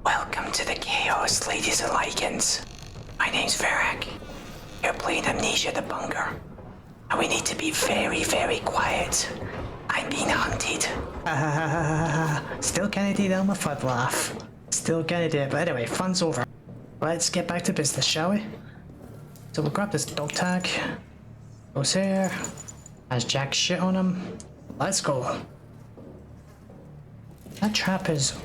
Welcome to the chaos, ladies and lycans. My name's Verak. You're playing Amnesia the bunker. And we need to be very, very quiet. I'm being hunted. Still can't do that my foot laugh. Still can't do it, but anyway, fun's over. Let's get back to business, shall we? So we'll grab this dog tag. Goes here. Has jack shit on him. Let's go. That trap is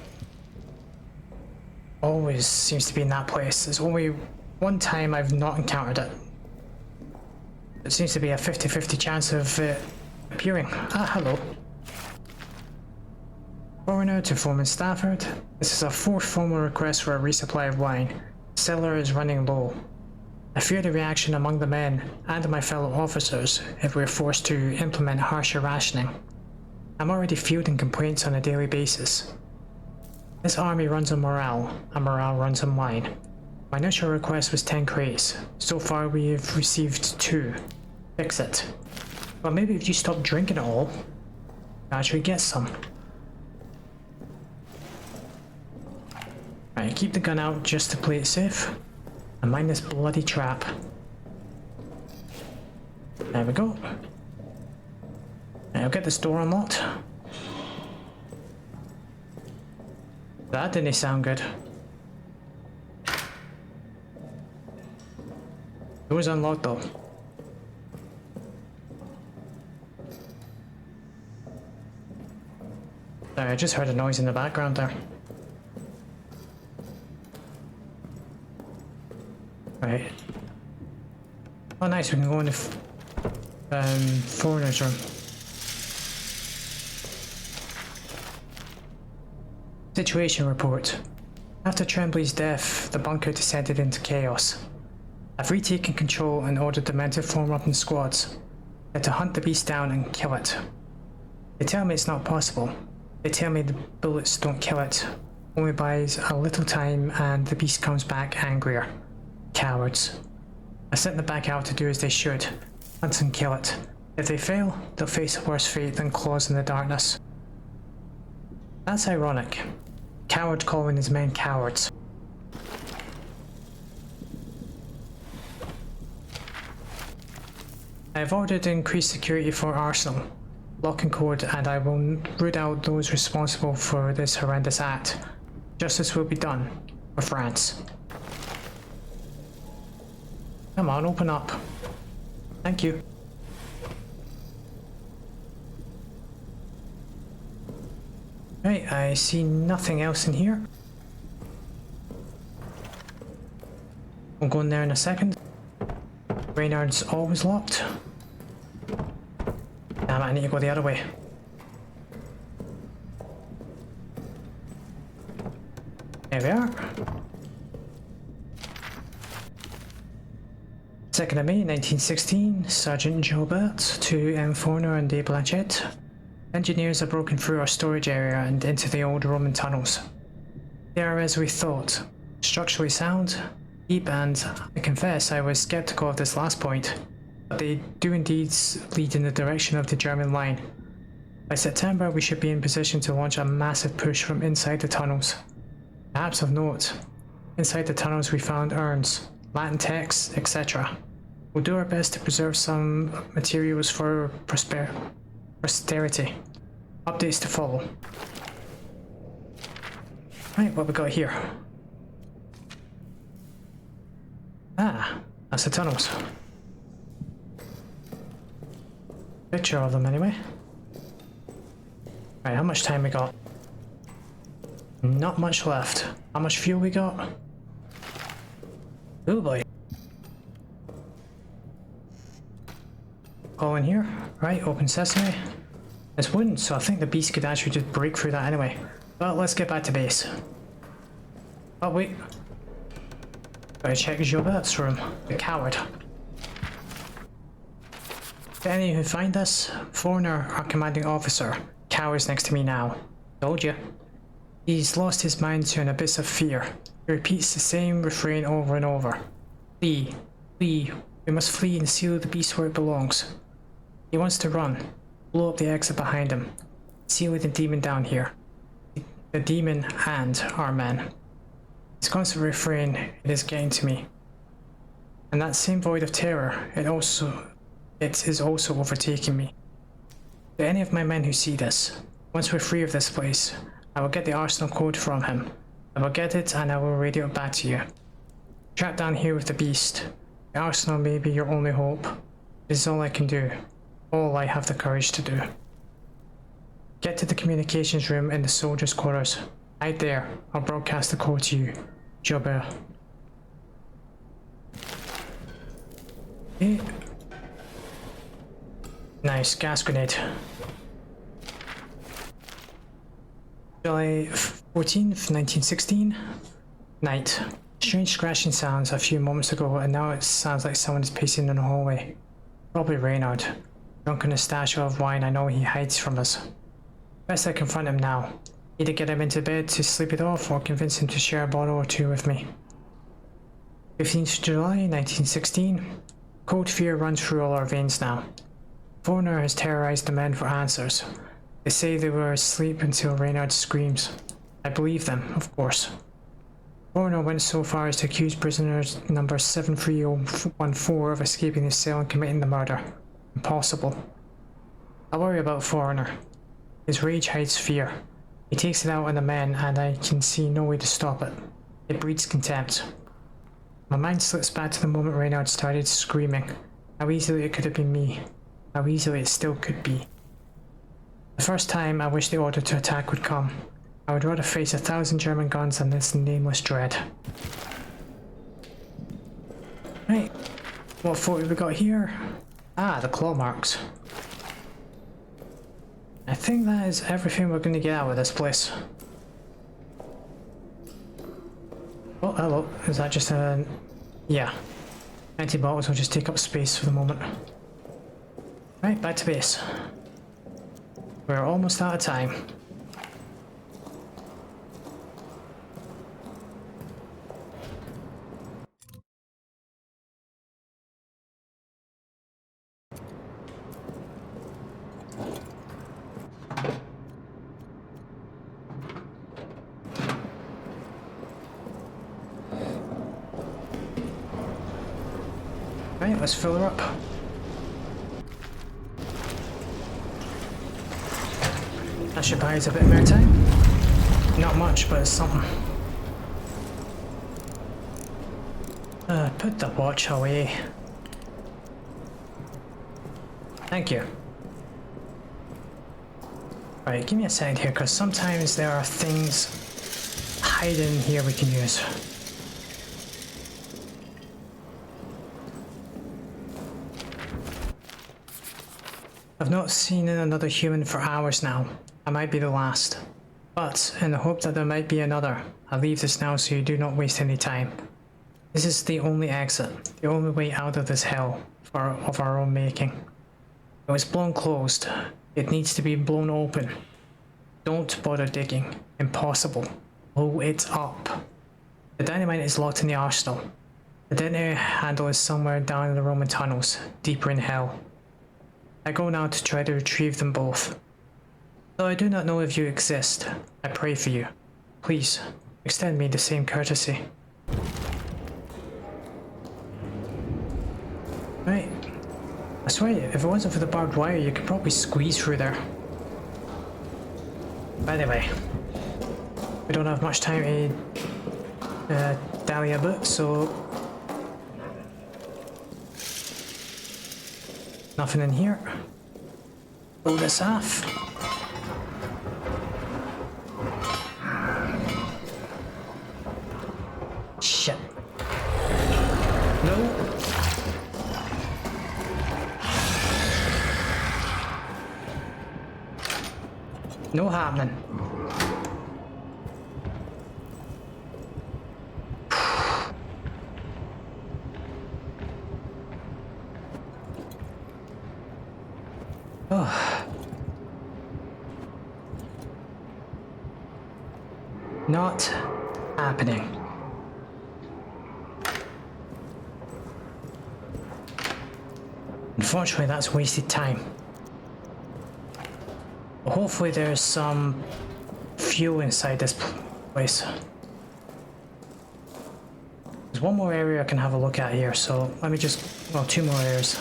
always seems to be in that place. There's only one time I've not encountered it. It seems to be a 50-50 chance of appearing. Ah, hello. Foreigner to Foreman Stafford. This is a fourth formal request for a resupply of wine. Cellar is running low. I fear the reaction among the men and my fellow officers if we're forced to implement harsher rationing. I'm already fielding complaints on a daily basis. This army runs on morale, and morale runs on wine. My initial request was 10 crates. So far we have received 2. Fix it. Well, maybe if you stop drinking it all, you actually get some. Right, keep the gun out just to play it safe. And mind this bloody trap. There we go. Right, I'll get this door unlocked. That didn't sound good. Door's unlocked though. Sorry, I just heard a noise in the background there. Right. Oh nice, we can go in the foreigner's room. Situation report. After Tremblay's death, the bunker descended into chaos. I've retaken control and ordered the men to form up in squads. They're to hunt the beast down and kill it. They tell me it's not possible. They tell me the bullets don't kill it. Only buys a little time and the beast comes back angrier. Cowards. I sent them back out to do as they should. Hunt and kill it. If they fail, they'll face a worse fate than claws in the darkness. That's ironic. Coward calling his men cowards. I have ordered increased security for Arsenal, lock and code, and I will root out those responsible for this horrendous act. Justice will be done for France. Come on, open up. Thank you. Right, I see nothing else in here. We'll go in there in a second. Reynard's always locked. Damn it, I need to go the other way. There we are. 2nd of May 1916, Sergeant Gilbert to M. Forner and de Blanchette. Engineers have broken through our storage area and into the old Roman tunnels. They are as we thought, structurally sound, deep, and I confess I was skeptical of this last point, but they do indeed lead in the direction of the German line. By September we should be in position to launch a massive push from inside the tunnels. Perhaps of note, inside the tunnels we found urns, Latin texts, etc. We'll do our best to preserve some materials for posterity. Updates to follow. Right, what we got here? Ah, that's the tunnels. Picture of them anyway. Right, how much time we got? Not much left. How much fuel we got? Oh boy. All in here. Right, open sesame. It's wooden, so I think the beast could actually just break through that anyway. But let's get back to base. Oh wait. Gotta check Gilbert's room. The coward. To any who find us, Foreigner, our commanding officer, cowers next to me now. Told you. He's lost his mind to an abyss of fear. He repeats the same refrain over and over. Flee, flee, we must flee and seal the beast where it belongs. He wants to run, blow up the exit behind him, seal the demon down here. The demon and our men. His constant refrain, it is getting to me. And that same void of terror, it is also overtaking me. To any of my men who see this, once we're free of this place, I will get the arsenal code from him. I will get it and I will radio it back to you. Trapped down here with the beast, the arsenal may be your only hope. This is all I can do. All I have the courage to do. Get to the communications room in the soldiers' quarters. Hide there. I'll broadcast the code to you. Jobber. Okay. Nice, gas grenade. July 14th, 1916. Night. Strange scratching sounds a few moments ago, and now it sounds like someone is pacing in the hallway. Probably Reynard. Drunk in a stash of wine, I know he hides from us. Best I confront him now. Either get him into bed to sleep it off, or convince him to share a bottle or two with me. 15th July, 1916. Cold fear runs through all our veins now. Foreigner has terrorized the men for answers. They say they were asleep until Reynard screams. I believe them, of course. Foreigner went so far as to accuse prisoner number 73014 of escaping his cell and committing the murder. Impossible. I worry about Foreigner. His rage hides fear. He takes it out on the men, and I can see no way to stop it. It breeds contempt. My mind slips back to the moment Reynard started screaming. How easily it could have been me. How easily it still could be. The first time I wish the order to attack would come. I would rather face 1,000 German guns than this nameless dread. Right, what photo we got here? Ah, the claw marks. I think that is everything we're going to get out of this place. Oh, hello. Is that just a... yeah. Empty bottles will just take up space for the moment. Right, back to base. We're almost out of time. Right, let's fill her up. That should buy us a bit more time. Not much, but it's something. Put the watch away. Thank you. Right, give me a second here, because sometimes there are things hiding here we can use. I've not seen another human for hours now. I might be the last. But, in the hope that there might be another, I leave this now so you do not waste any time. This is the only exit, the only way out of this hell, of our own making. It was blown closed. It needs to be blown open. Don't bother digging. Impossible. Blow it up. The dynamite is locked in the arsenal. The detonator handle is somewhere down in the Roman tunnels, deeper in hell. I go now to try to retrieve them both. Though I do not know if you exist, I pray for you. Please, extend me the same courtesy. Right. I swear, if it wasn't for the barbed wire, you could probably squeeze through there. By the way, we don't have much time to dally about, so... nothing in here. Pull this off. Shit. No. No happening. Oh. Not happening. Unfortunately, that's wasted time. Hopefully there's some fuel inside this place. There's one more area I can have a look at here, so let me just... well, two more areas.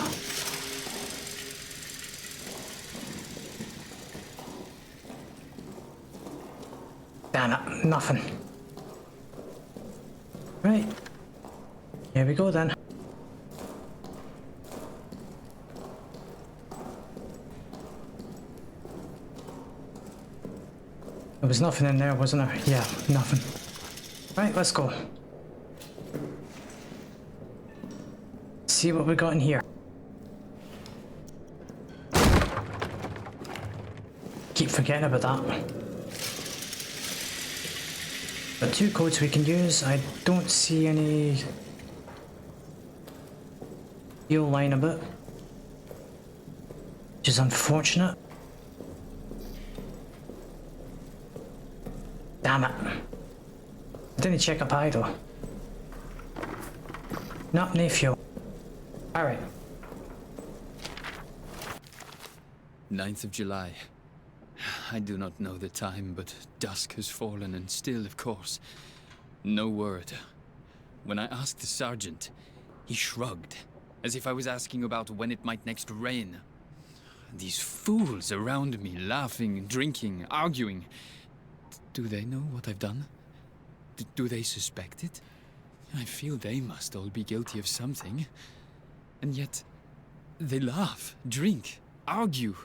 Damn it, nothing. Right. Here we go then. There was nothing in there, wasn't there? Yeah, nothing. Right, let's go. See what we got in here. Keep forgetting about that. Got two codes we can use. I don't see any steel line of it, which is unfortunate. Damn it. I didn't check up high though. Not any fuel. Alright. 9th of July. I do not know the time, but dusk has fallen and still, of course, no word. When I asked the sergeant, he shrugged, as if I was asking about when it might next rain. These fools around me, laughing, drinking, arguing. Do they know what I've done? Do they suspect it? I feel they must all be guilty of something. And yet, they laugh, drink, argue.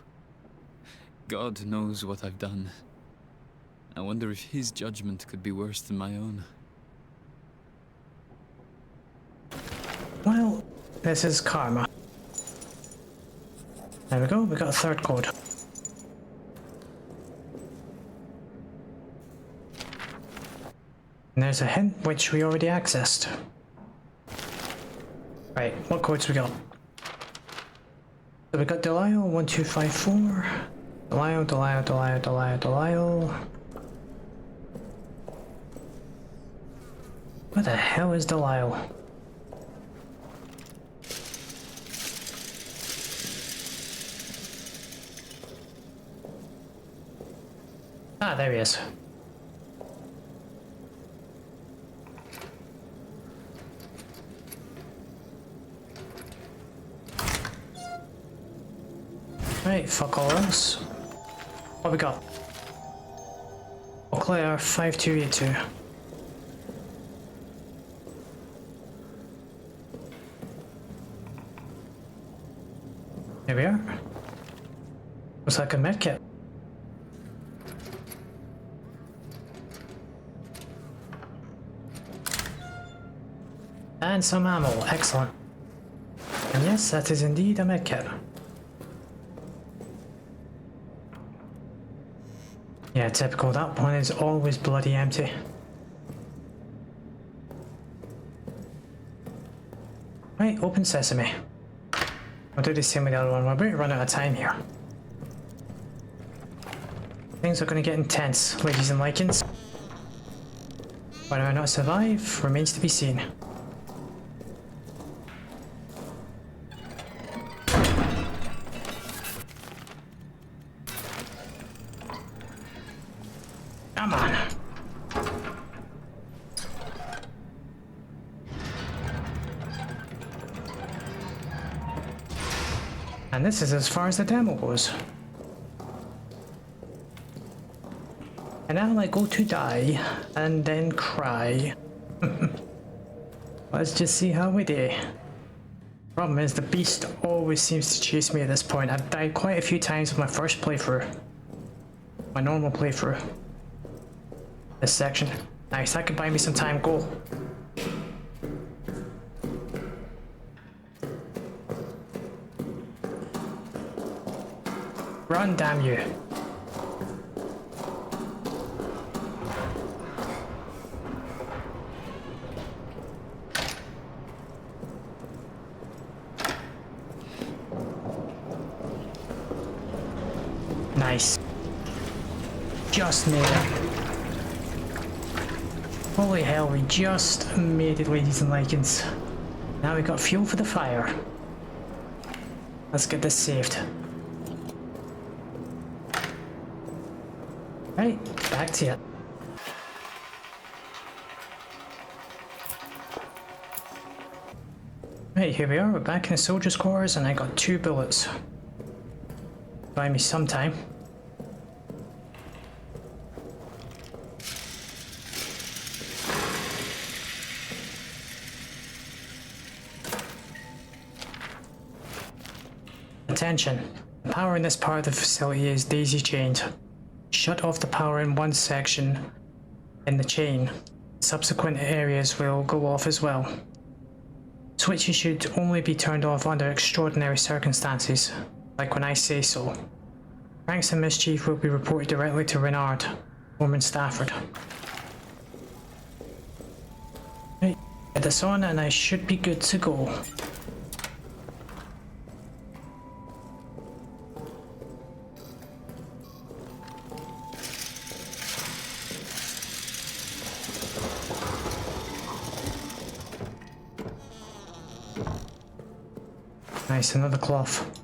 God knows what I've done. I wonder if his judgment could be worse than my own. Well, this is karma. There we go, we got a third code. And there's a hint which we already accessed. Right, what codes we got? So we got Delisle 1254. Delisle. Where the hell is Delisle? Ah, there he is. Right, fuck all else. What we got? Claire 5282. Here we are. Looks like a medkit. And some ammo, excellent. And yes, that is indeed a medkit. Yeah, typical, that one is always bloody empty. Right, open sesame. I'll do the same with the other one, we're about to run out of time here. Things are going to get intense, ladies and lycans. Whether or not survive remains to be seen. Come on. And this is as far as the demo goes. And now I go to die and then cry. Let's just see how we do. Problem is the beast always seems to chase me at this point. I've died quite a few times with my first playthrough. My normal playthrough. This section. Nice, that could buy me some time. Go. Run, damn you. Nice. Just made it. Holy hell, we just made it, ladies and lycans. Now we got fuel for the fire. Let's get this saved. Right, back to it. Right, here we are, we're back in the soldiers' quarters and I got 2 bullets. Buy me some time. Attention. The power in this part of the facility is daisy chained. Shut off the power in one section in the chain. Subsequent areas will go off as well. Switches should only be turned off under extraordinary circumstances, like when I say so. Pranks and mischief will be reported directly to Renard, Foreman Stafford. Right, get this on and I should be good to go. Nice, another cloth.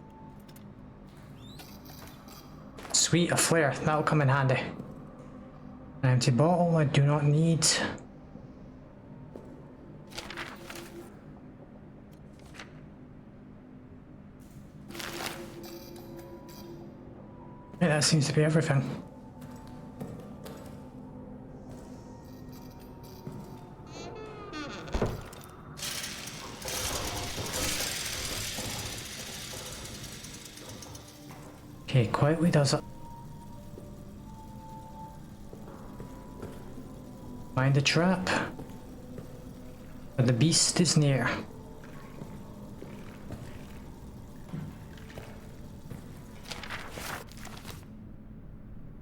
Sweet, a flare, that'll come in handy. An empty bottle I do not need. Yeah, that seems to be everything. Okay, quietly does it. Find the trap. But the beast is near.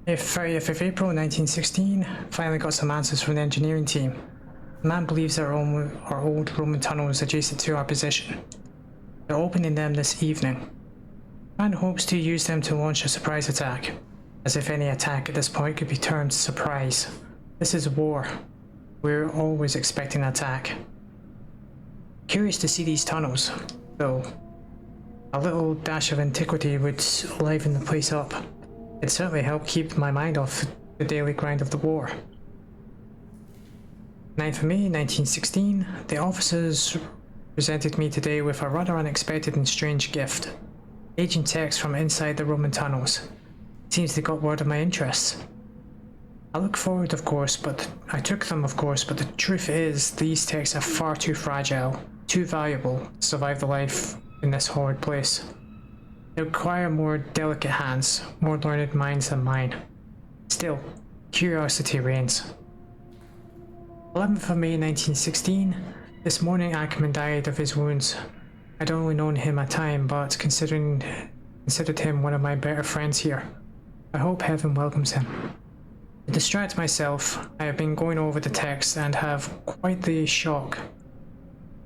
If 30th of April 1916, finally got some answers from the engineering team. The man believes there are old Roman tunnels adjacent to our position. They're opening them this evening. Man hopes to use them to launch a surprise attack, as if any attack at this point could be termed surprise. This is war. We're always expecting an attack. Curious to see these tunnels, though. A little dash of antiquity would liven the place up. It'd certainly help keep my mind off the daily grind of the war. 9th of May 1916, the officers presented me today with a rather unexpected and strange gift. Agent text from inside the Roman tunnels. Seems they got word of my interests. I look forward, of course, but the truth is these texts are far too fragile, too valuable to survive the life in this horrid place. They require more delicate hands, more learned minds than mine. Still, curiosity reigns. 11th of May 1916, this morning Ackerman died of his wounds. I'd only known him a time, but considered him one of my better friends here. I hope heaven welcomes him. To distract myself, I have been going over the texts and have quite the shock.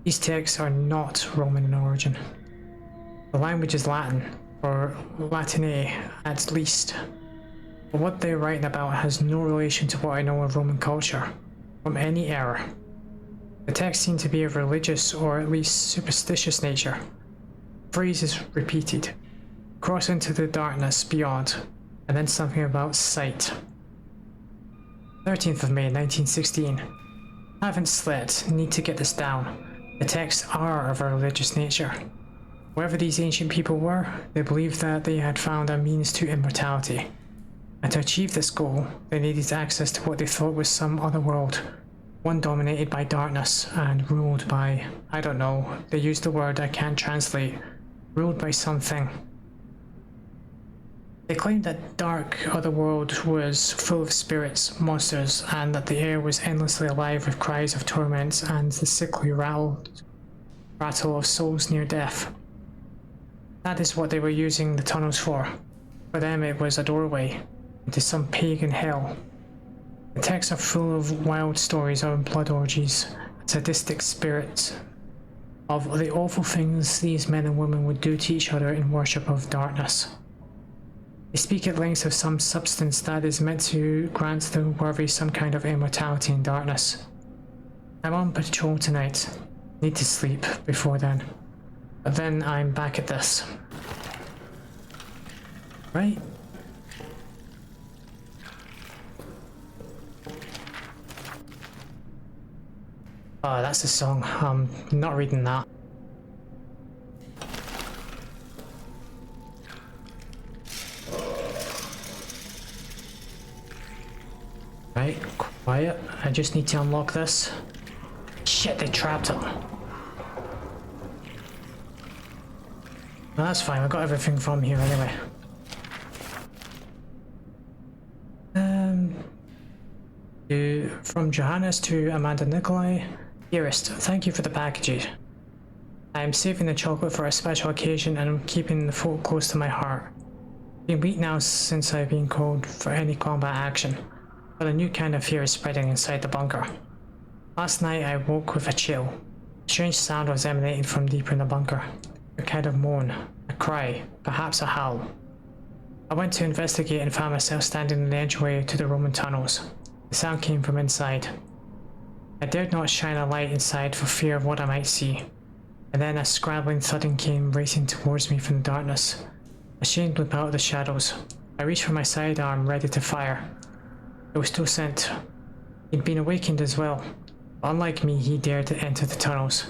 These texts are not Roman in origin. The language is Latin, or Latine at least. But what they're writing about has no relation to what I know of Roman culture, from any era. The texts seem to be of religious or at least superstitious nature. Phrases repeated. Cross into the darkness beyond, and then something about sight. 13th of May 1916. Haven't slept, need to get this down. The texts are of a religious nature. Whoever these ancient people were, they believed that they had found a means to immortality. And to achieve this goal, they needed access to what they thought was some other world. One dominated by darkness and ruled by, I don't know, they used the word I can't translate, ruled by something. They claimed that dark otherworld was full of spirits, monsters, and that the air was endlessly alive with cries of torment and the sickly rattle of souls near death. That is what they were using the tunnels for. For them it was a doorway into some pagan hell. The texts are full of wild stories of blood orgies, sadistic spirits, of the awful things these men and women would do to each other in worship of darkness. They speak at length of some substance that is meant to grant the worthy some kind of immortality in darkness. I'm on patrol tonight. Need to sleep before then. But then I'm back at this. Right? Oh, that's a song. I'm not reading that. just need to unlock this. Shit, they trapped him. No, that's fine, I got everything from here anyway. From Johannes to Amanda Nikolai. Dearest, thank you for the packages. I am saving the chocolate for a special occasion and I'm keeping the folk close to my heart. It's been a week now since I've been called for any combat action, but a new kind of fear is spreading inside the bunker. Last night I woke with a chill. A strange sound was emanating from deeper in the bunker. A kind of moan, a cry, perhaps a howl. I went to investigate and found myself standing in the entryway to the Roman tunnels. The sound came from inside. I dared not shine a light inside for fear of what I might see. And then a scrabbling thudding came racing towards me from the darkness. A shamed loop out of the shadows. I reached for my sidearm, ready to fire. It was still sent. He'd been awakened as well. But unlike me, he dared to enter the tunnels.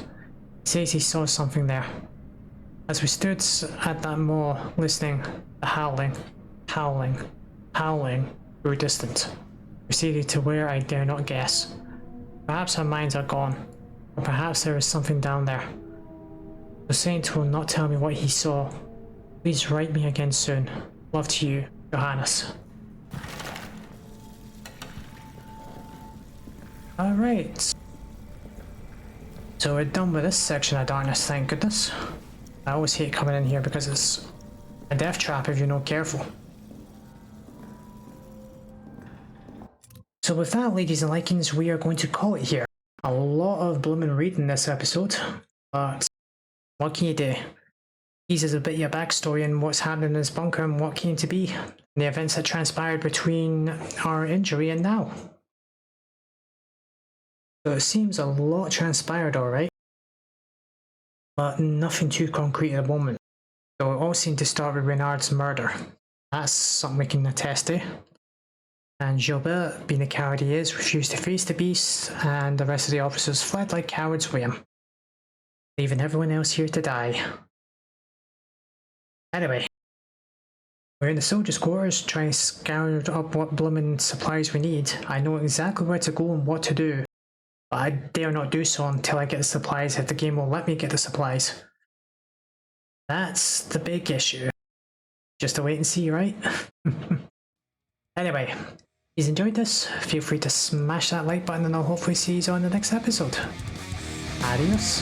He says he saw something there. As we stood at that moor, listening, the howling grew distant. Proceeded to where I dare not guess. Perhaps our minds are gone, or perhaps there is something down there. The saint will not tell me what he saw. Please write me again soon. Love to you, Johannes. Alright. So we're done with this section of darkness, thank goodness. I always hate coming in here because it's a death trap if you're not careful. So with that, ladies and lycans, we are going to call it here. A lot of bloomin' reading this episode, but what can you do? Teases a bit of your backstory and what's happening in this bunker and what came to be, and the events that transpired between our injury and now. So it seems a lot transpired, alright, but nothing too concrete at the moment. So it all seemed to start with Renard's murder. That's something we can attest to. And Gilbert, being the coward he is, refused to face the beast, and the rest of the officers fled like cowards with him, leaving everyone else here to die. Anyway, we're in the soldiers' quarters trying to scour up what bloomin' supplies we need. I know exactly where to go and what to do, but I dare not do so until I get the supplies, if the game will let me get the supplies. That's the big issue. Just to wait and see, right? Anyway, if you enjoyed this, feel free to smash that like button and I'll hopefully see you on the next episode. Adios.